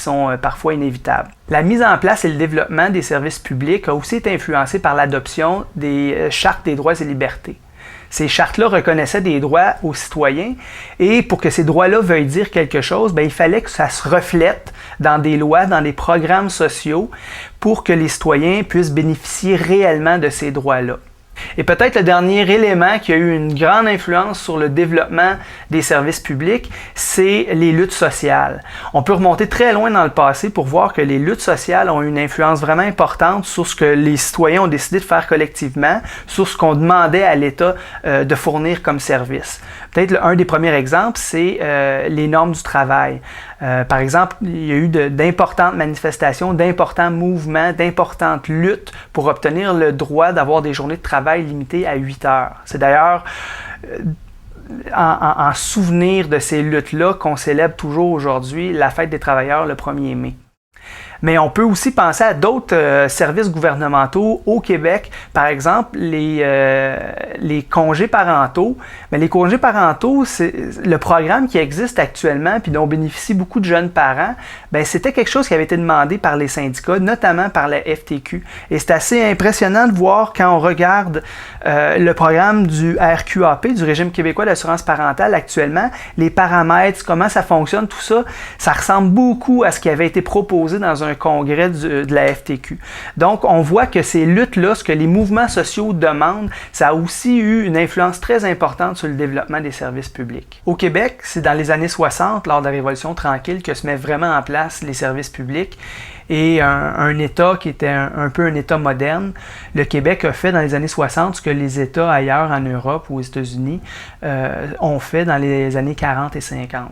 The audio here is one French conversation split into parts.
sont parfois inévitables. La mise en place et le développement des services publics a aussi été influencé par l'adoption des chartes des droits et libertés. Ces chartes-là reconnaissaient des droits aux citoyens et pour que ces droits-là veuillent dire quelque chose, il fallait que ça se reflète dans des lois, dans des programmes sociaux pour que les citoyens puissent bénéficier réellement de ces droits-là. Et peut-être le dernier élément qui a eu une grande influence sur le développement des services publics, c'est les luttes sociales. On peut remonter très loin dans le passé pour voir que les luttes sociales ont une influence vraiment importante sur ce que les citoyens ont décidé de faire collectivement, sur ce qu'on demandait à l'État de fournir comme service. Peut-être un des premiers exemples, c'est les normes du travail. Par exemple, il y a eu d'importantes manifestations, d'importants mouvements, d'importantes luttes pour obtenir le droit d'avoir des journées de travail limitées à 8 heures. C'est d'ailleurs en souvenir de ces luttes-là qu'on célèbre toujours aujourd'hui la fête des travailleurs le 1er mai. Mais on peut aussi penser à d'autres services gouvernementaux au Québec, par exemple les congés parentaux. Mais les congés parentaux, c'est le programme qui existe actuellement puis dont bénéficient beaucoup de jeunes parents. C'était quelque chose qui avait été demandé par les syndicats, notamment par la FTQ. Et c'est assez impressionnant de voir quand on regarde le programme du RQAP, du Régime québécois d'assurance parentale actuellement, les paramètres, comment ça fonctionne, tout ça, ça ressemble beaucoup à ce qui avait été proposé dans un congrès de la FTQ. Donc, on voit que ces luttes-là, ce que les mouvements sociaux demandent, ça a aussi eu une influence très importante sur le développement des services publics. Au Québec, c'est dans les années 60, lors de la Révolution tranquille, que se met vraiment en place les services publics et un État qui était un peu un État moderne. Le Québec a fait dans les années 60 ce que les États ailleurs en Europe ou aux États-Unis ont fait dans les années 40 et 50.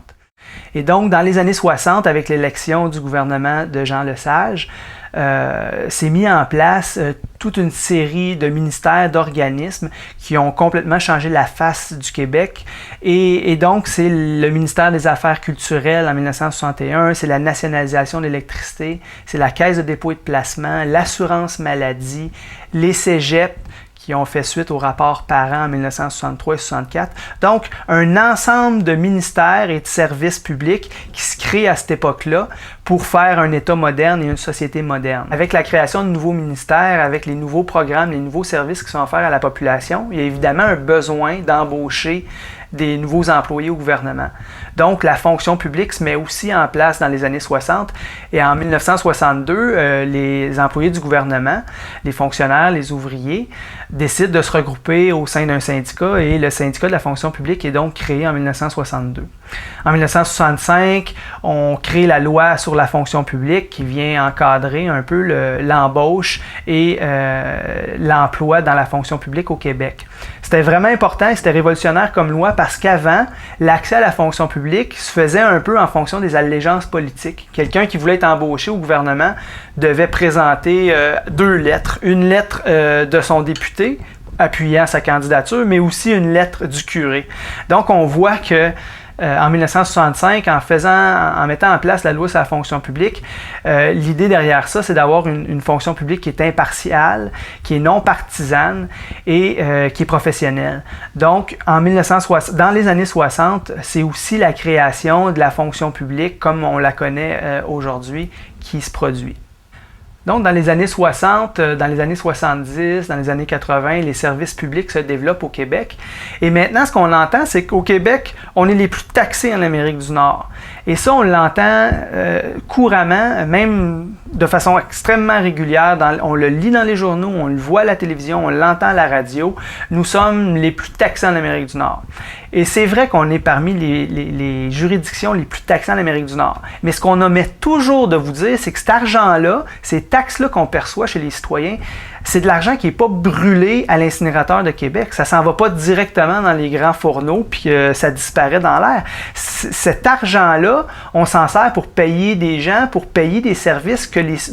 Et donc, dans les années 60, avec l'élection du gouvernement de Jean Lesage, s'est mis en place toute une série de ministères, d'organismes qui ont complètement changé la face du Québec. Et donc, c'est le ministère des Affaires culturelles en 1961, c'est la nationalisation de l'électricité, c'est la Caisse de dépôt et de placement, l'assurance maladie, les cégeps, qui ont fait suite au rapport Parent en 1963 et 1964. Donc, un ensemble de ministères et de services publics qui se créent à cette époque-là pour faire un État moderne et une société moderne. Avec la création de nouveaux ministères, avec les nouveaux programmes, les nouveaux services qui sont offerts à la population, il y a évidemment un besoin d'embaucher des nouveaux employés au gouvernement. Donc, la fonction publique se met aussi en place dans les années 60 et en 1962, les employés du gouvernement, les fonctionnaires, les ouvriers, décident de se regrouper au sein d'un syndicat et le syndicat de la fonction publique est donc créé en 1962. En 1965, on crée la loi sur la fonction publique qui vient encadrer un peu l'embauche et l'emploi dans la fonction publique au Québec. C'était vraiment important et c'était révolutionnaire comme loi parce qu'avant, l'accès à la fonction publique se faisait un peu en fonction des allégeances politiques. Quelqu'un qui voulait être embauché au gouvernement devait présenter 2 lettres. Une lettre de son député appuyant sa candidature, mais aussi une lettre du curé. Donc, on voit que en 1965, en mettant en place la loi sur la fonction publique, l'idée derrière ça, c'est d'avoir une fonction publique qui est impartiale, qui est non partisane et qui est professionnelle. Donc, dans les années 60, c'est aussi la création de la fonction publique comme on la connaît aujourd'hui qui se produit. Donc, dans les années 60, dans les années 70, dans les années 80, les services publics se développent au Québec. Et maintenant, ce qu'on entend, c'est qu'au Québec, on est les plus taxés en Amérique du Nord. Et ça, on l'entend couramment, même de façon extrêmement régulière. On le lit dans les journaux, on le voit à la télévision, on l'entend à la radio. Nous sommes les plus taxés en Amérique du Nord. Et c'est vrai qu'on est parmi les juridictions les plus taxées en Amérique du Nord. Mais ce qu'on omet toujours de vous dire, c'est que cet argent-là, ces taxes-là qu'on perçoit chez les citoyens, c'est de l'argent qui n'est pas brûlé à l'incinérateur de Québec. Ça ne s'en va pas directement dans les grands fourneaux puis ça disparaît dans l'air. Cet argent-là, on s'en sert pour payer des gens, pour payer des services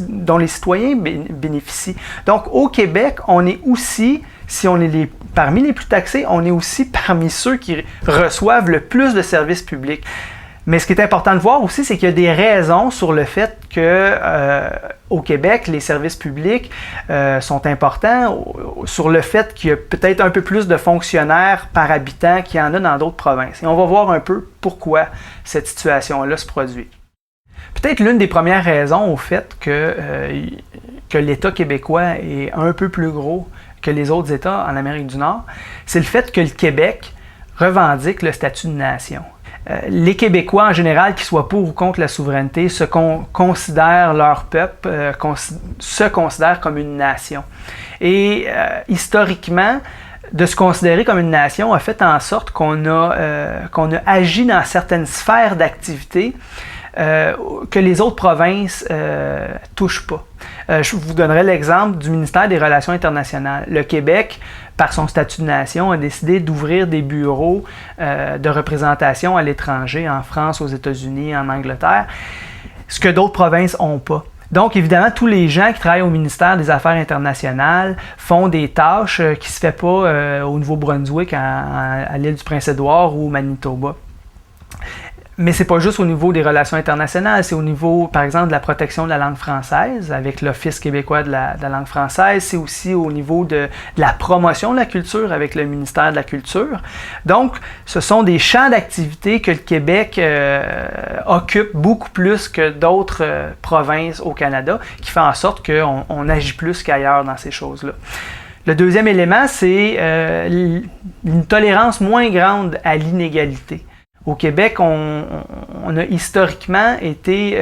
dont les citoyens bénéficient. Donc, au Québec, on est aussi, si on est parmi les plus taxés, on est aussi parmi ceux qui reçoivent le plus de services publics. Mais ce qui est important de voir aussi, c'est qu'il y a des raisons sur le fait que au Québec, les services publics sont importants, sur le fait qu'il y a peut-être un peu plus de fonctionnaires par habitant qu'il y en a dans d'autres provinces. Et on va voir un peu pourquoi cette situation-là se produit. Peut-être l'une des premières raisons au fait que l'État québécois est un peu plus gros que les autres États en Amérique du Nord, c'est le fait que le Québec revendique le statut de nation. Les Québécois, en général, qu'ils soient pour ou contre la souveraineté, considèrent leur peuple, se considèrent comme une nation. Et historiquement, de se considérer comme une nation a fait en sorte qu'on a agi dans certaines sphères d'activité que les autres provinces touchent pas. Je vous donnerai l'exemple du ministère des Relations internationales. Le Québec, par son statut de nation, a décidé d'ouvrir des bureaux de représentation à l'étranger, en France, aux États-Unis, en Angleterre, ce que d'autres provinces n'ont pas. Donc, évidemment, tous les gens qui travaillent au ministère des Affaires internationales font des tâches qui ne se font pas au Nouveau-Brunswick, à l'île du Prince-Édouard ou au Manitoba. Mais c'est pas juste au niveau des relations internationales, c'est au niveau, par exemple, de la protection de la langue française, avec l'Office québécois de la langue française. C'est aussi au niveau de la promotion de la culture, avec le ministère de la Culture. Donc, ce sont des champs d'activité que le Québec occupe beaucoup plus que d'autres provinces au Canada, qui fait en sorte qu'on agit plus qu'ailleurs dans ces choses-là. Le deuxième élément, c'est une tolérance moins grande à l'inégalité. Au Québec, on a historiquement été,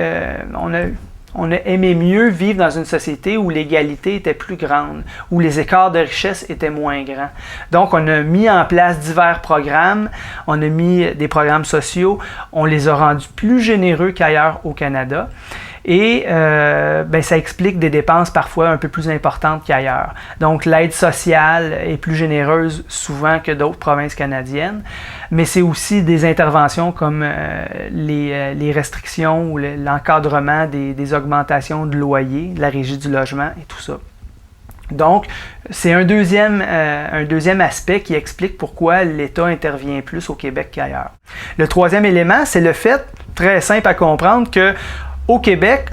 on a aimé mieux vivre dans une société où l'égalité était plus grande, où les écarts de richesse étaient moins grands. Donc, on a mis en place divers programmes, on a mis des programmes sociaux, on les a rendus plus généreux qu'ailleurs au Canada. Et ça explique des dépenses parfois un peu plus importantes qu'ailleurs. Donc, l'aide sociale est plus généreuse souvent que d'autres provinces canadiennes, mais c'est aussi des interventions comme les restrictions ou l'encadrement des augmentations de loyer, de la régie du logement et tout ça. Donc, c'est un deuxième aspect qui explique pourquoi l'État intervient plus au Québec qu'ailleurs. Le troisième élément, c'est le fait, très simple à comprendre, que au Québec,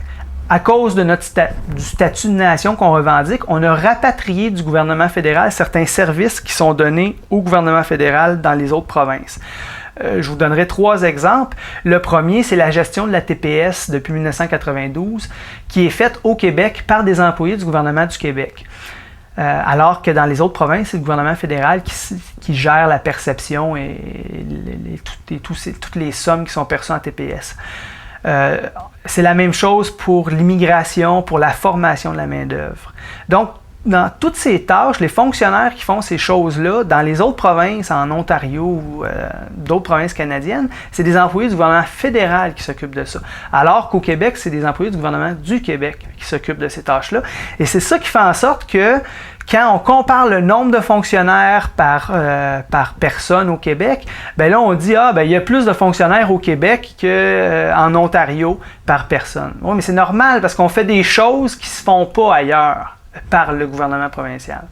à cause de du statut de nation qu'on revendique, on a rapatrié du gouvernement fédéral certains services qui sont donnés au gouvernement fédéral dans les autres provinces. Je vous donnerai 3 exemples. Le premier, c'est la gestion de la TPS depuis 1992, qui est faite au Québec par des employés du gouvernement du Québec. Alors que dans les autres provinces, c'est le gouvernement fédéral qui gère la perception et toutes les sommes qui sont perçues en TPS. C'est la même chose pour l'immigration, pour la formation de la main-d'œuvre. Donc, dans toutes ces tâches, les fonctionnaires qui font ces choses-là, dans les autres provinces, en Ontario ou d'autres provinces canadiennes, c'est des employés du gouvernement fédéral qui s'occupent de ça. Alors qu'au Québec, c'est des employés du gouvernement du Québec qui s'occupent de ces tâches-là. Et c'est ça qui fait en sorte que quand on compare le nombre de fonctionnaires par personne au Québec, ben là on dit il y a plus de fonctionnaires au Québec qu'en Ontario par personne. Oui, mais c'est normal parce qu'on fait des choses qui ne se font pas ailleurs par le gouvernement provincial.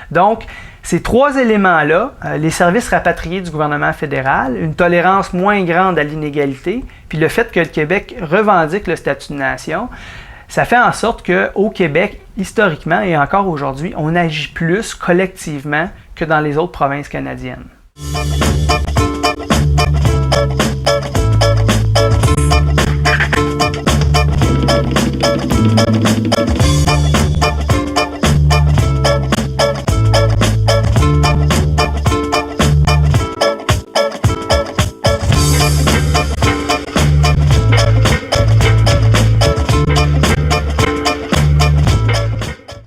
Donc, ces 3 éléments-là, les services rapatriés du gouvernement fédéral, une tolérance moins grande à l'inégalité, puis le fait que le Québec revendique le statut de nation, ça fait en sorte qu'au Québec, historiquement et encore aujourd'hui, on agit plus collectivement que dans les autres provinces canadiennes.